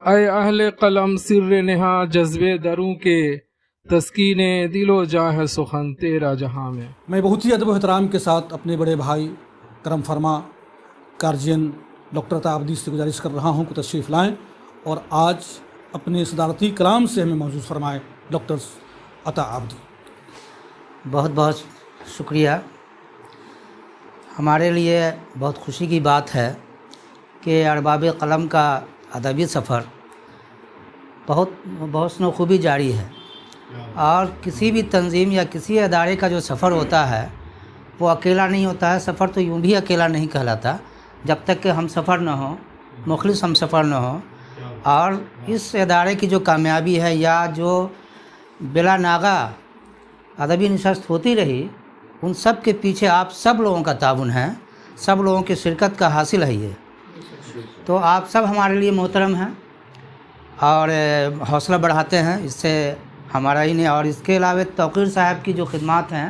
اے اہل قلم سر نہا جذبے دروں کے، تسکین دل و جاں ہے سخن تیرا جہاں میں۔ میں بہت ہی ادب و احترام کے ساتھ اپنے بڑے بھائی کرم فرما گارجین ڈاکٹر عطا عابدی سے گزارش کر رہا ہوں کہ تشریف لائیں اور آج اپنے صدارتی کلام سے ہمیں موجود فرمائے ڈاکٹر عطا عابدی۔ بہت بہت شکریہ۔ ہمارے لیے بہت خوشی کی بات ہے کہ ارباب قلم کا ادبی سفر بہت حسن و خوبی جاری ہے، اور کسی بھی تنظیم یا کسی ادارے کا جو سفر ہوتا ہے وہ اکیلا نہیں ہوتا ہے۔ سفر تو یوں بھی اکیلا نہیں کہلاتا جب تک کہ ہم سفر نہ ہوں، مخلص ہم سفر نہ ہوں۔ اور اس ادارے کی جو کامیابی ہے یا جو بلا ناغہ ادبی نشست ہوتی رہی، ان سب کے پیچھے آپ سب لوگوں کا تعاون ہے، سب لوگوں کی شرکت کا حاصل ہے یہ۔ تو آپ سب ہمارے لیے محترم ہیں اور حوصلہ بڑھاتے ہیں، اس سے ہمارا ہی نہیں۔ اور اس کے علاوہ توقیر صاحب کی جو خدمات ہیں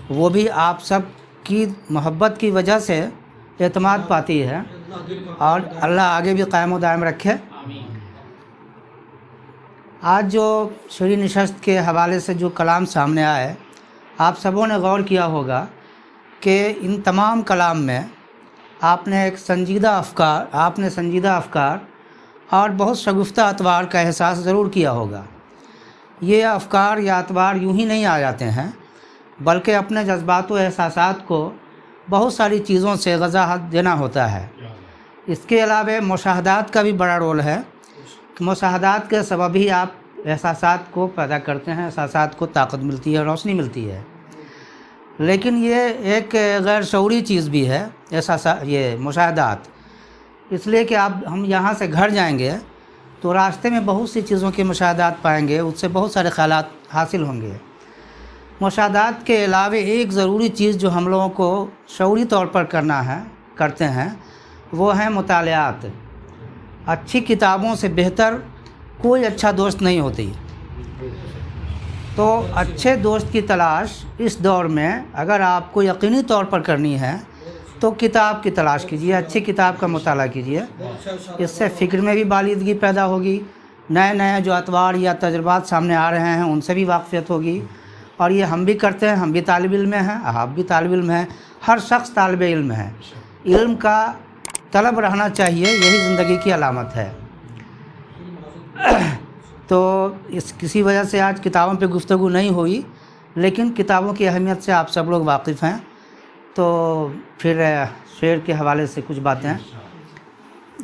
وہ بھی آپ سب کی محبت کی وجہ سے اعتماد پاتی ہے، اور اللہ آگے بھی قائم و دائم رکھے۔ آج جو شعری نشست کے حوالے سے جو کلام سامنے آئے، آپ سبوں نے غور کیا ہوگا کہ ان تمام کلام میں آپ نے سنجیدہ افکار اور بہت شگفتہ اطوار کا احساس ضرور کیا ہوگا۔ یہ افکار یا اطوار یوں ہی نہیں آ جاتے ہیں، بلکہ اپنے جذبات و احساسات کو بہت ساری چیزوں سے وضاحت دینا ہوتا ہے۔ اس کے علاوہ مشاہدات کا بھی بڑا رول ہے۔ مشاہدات کے سبب ہی آپ احساسات کو پیدا کرتے ہیں، احساسات کو طاقت ملتی ہے، روشنی ملتی ہے۔ لیکن یہ ایک غیر شعوری چیز بھی ہے یہ مشاہدات، اس لیے کہ ہم یہاں سے گھر جائیں گے تو راستے میں بہت سی چیزوں کے مشاہدات پائیں گے، اس سے بہت سارے خیالات حاصل ہوں گے۔ مشاہدات کے علاوہ ایک ضروری چیز جو ہم لوگوں کو شعوری طور پر کرتے ہیں وہ ہیں مطالعات۔ اچھی کتابوں سے بہتر کوئی اچھا دوست نہیں ہوتی۔ تو اچھے دوست کی تلاش اس دور میں اگر آپ کو یقینی طور پر کرنی ہے تو کتاب کی تلاش کیجیے، اچھی کتاب کا مطالعہ کیجیے۔ اس سے فکر میں بھی بالیدگی پیدا ہوگی، نئے جو اطوار یا تجربات سامنے آ رہے ہیں ان سے بھی واقفیت ہوگی۔ اور یہ ہم بھی کرتے ہیں، ہم بھی طالب علم ہیں، آپ بھی طالب علم ہیں، ہر شخص طالب علم ہے۔ علم کا طلب رہنا چاہیے، یہی زندگی کی علامت ہے۔ تو کسی وجہ سے آج کتابوں پہ گفتگو نہیں ہوئی، لیکن کتابوں کی اہمیت سے آپ سب لوگ واقف ہیں۔ تو پھر شعر کے حوالے سے کچھ باتیں۔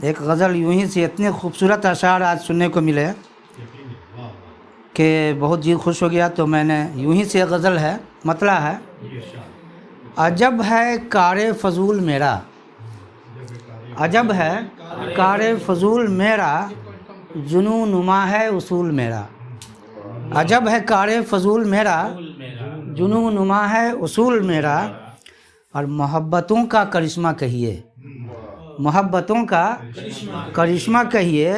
ایک غزل یوں ہی سے اتنے خوبصورت اشعار آج سننے کو ملے کہ بہت جی خوش ہو گیا، تو میں نے یوں ہی سے غزل ہے، مطلع ہے: عجب ہے کار فضول میرا، عجب ہے کار فضول میرا، جنوں نما ہے اصول میرا۔ عجب ہے کار فضول میرا، جنوں نما ہے اصول میرا۔ اور محبتوں کا کرشمہ کہیے، محبتوں کا کرشمہ کہیے،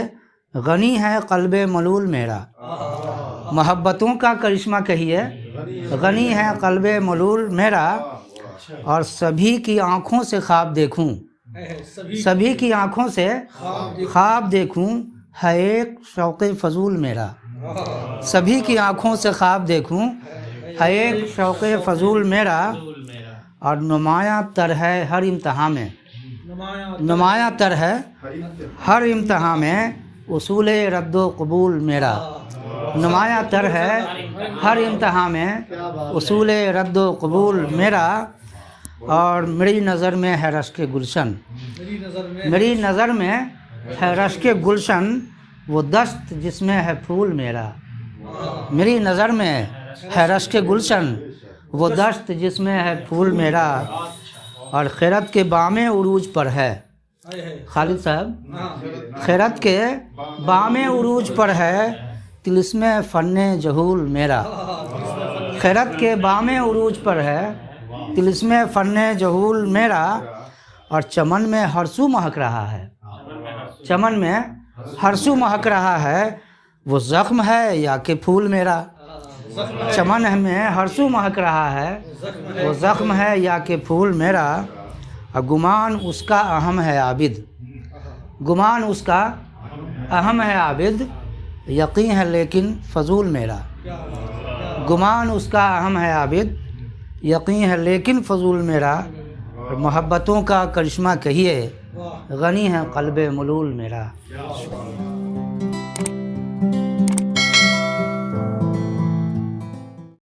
غنی ہے قلب ملول میرا۔ محبتوں کا کرشمہ کہیے، غنی ہے قلب ملول میرا۔ اور سبھی کی آنکھوں سے خواب دیکھوں، سبھی کی آنکھوں سے خواب دیکھوں، ہے ایک شوق فضول میرا۔ سبھی کی آنکھوں سے خواب دیکھوں، ہے ایک شوق فضول میرا۔ اور نمایاں تر ہے ہر امتحان میں، نمایاں تر ہے ہر امتحان میں، اصول رد و قبول میرا۔ نمایاں تر ہے ہر امتحان میں، اصول رد و قبول میرا۔ اور میری نظر میں ہے رشک گلشن، میری نظر میں ہے رشک گلشن، وہ دست جس میں ہے پھول میرا۔ میری نظر میں ہے رشک گلشن، وہ دست جس میں ہے پھول میرا۔ اور خیرت کے بام عروج پر ہے، خالد صاحب، خیرت کے بام عروج پر ہے، طلسم فن جہول میرا۔ خیرت کے بام عروج پر ہے، طلسم فن جہول میرا۔ اور چمن میں ہر سو مہک رہا ہے، چمن میں ہر سو مہک رہا ہے، وہ زخم ہے یا کہ پھول میرا۔ چمن میں ہر سو مہک رہا ہے، وہ زخم ہے یا کہ پھول میرا۔ اور گمان اس کا اہم ہے عابد، گمان اس کا اہم ہے عابد، یقین ہے لیکن فضول میرا۔ گمان اس کا اہم ہے عابد، یقین ہے لیکن فضول میرا۔ محبتوں کا کرشمہ کہیے، غنی ہے قلب ملول میرا۔